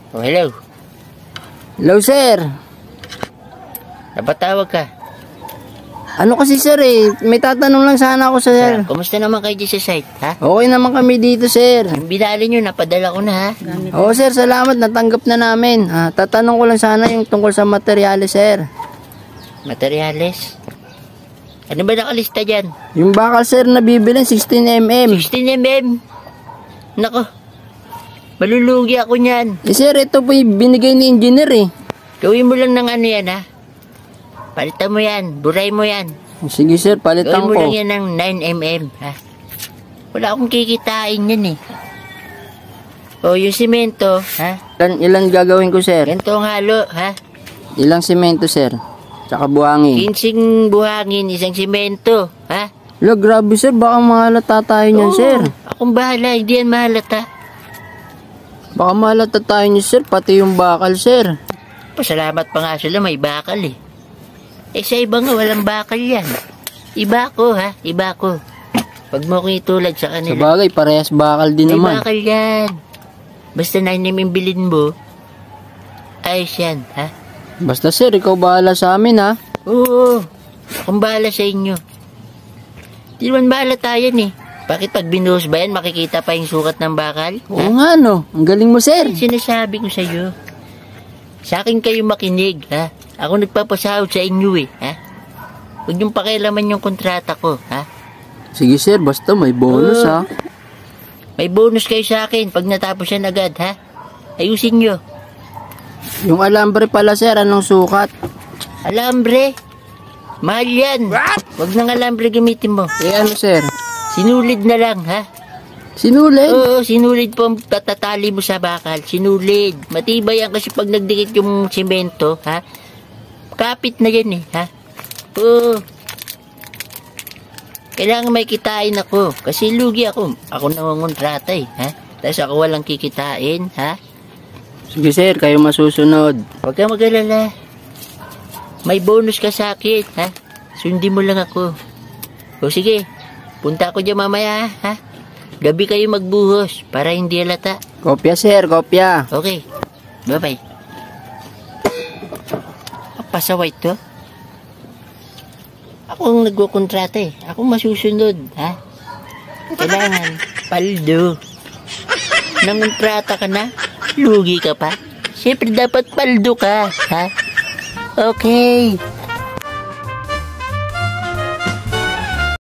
Oh, hello. Hello, sir. Napatawag ka. Ano kasi, sir, may tatanong lang sana ako sa sir. Kumusta naman kayo dito sa site, ha? Okay naman kami dito, sir. Yung binali nyo, napadala ko na, ha? Oo, sir, salamat. Natanggap na namin. Tatanong ko lang sana yung tungkol sa materyales, sir. Materyales? Ano ba nakalista dyan? Yung bakal, sir, na bibilin, 16mm. 16mm? Nako, malulugi ako niyan. Sir, ito po yung binigay ni engineer, Gawin mo lang ng ano yan, ha? Palitan mo yan, buray mo yan. Sige, sir, palitan ko. Gawin mo lang yan ng 9mm, ha? Wala akong kikitain yan, O, yung simento, ha? Ilan gagawin ko, sir? Ganito ang halo, ha? Ilang simento, sir? Tsaka buhangin. 15 buhangin, isang simento, ha? Lo, grabe, sir. Baka mahalata tayo niyan, sir. Akong bahala, hindi yan mahalata. Baka mahalata tayo niyan, sir. Pati yung bakal, sir. Pasalamat pa nga sila, may bakal, sa iba nga, walang bakal yan. Iba ko, ha? Iba ko. Pag mo kong itulad sa kanila. Sa bagay, parehas bakal din may naman. May bakal yan. Basta 9mm bilhin mo, ayos yan, ha? Basta, sir, ikaw bahala sa amin, ha? Oo, akong bahala sa inyo. Di naman bahala tayo, Bakit pag binuhos ba yan, makikita pa yung sukat ng bakal? Oo nga, no. Ang galing mo, sir. Sinasabi ko sa'yo. Sa akin kayo makinig, ha? Ako nagpapasahod sa inyo, ha? Huwag niyong pakialaman yung kontrata ko, ha? Sige, sir. Basta may bonus, ha? May bonus kayo sa akin pag natapos yan agad, ha? Ayusin nyo. Yung alambre pala, sir. Anong sukat? Alambre? Mahal yan. Huwag nang alambre gamitin mo. Ano, sir? Sinulid na lang, ha? Sinulid? Oo, sinulid po ang tatatali mo sa bakal. Sinulid. Matibay yan kasi pag nagdikit yung simento, ha? Kapit na yan, ha? Oo. Kailangan may kitain ako. Kasi lugi ako. Ako nangungontrata, ha? Tapos ako walang kikitain, ha? Sige, sir. Kayo masusunod. Huwag kang mag-alala. May bonus ka sa akin, ha? Sundin mo lang ako. O sige, punta ako dyan mamaya, ha? Gabi kayo magbuhos para hindi halata. Kopya, sir. Kopya. Okay. Bye-bye. Pasaway to. Ako ang nagkukontrata, Ako masusunod, ha? Kailangan paldo. Nangontrata ka na? Lugi ka pa? Siyempre dapat paldo ka, ha? Okay.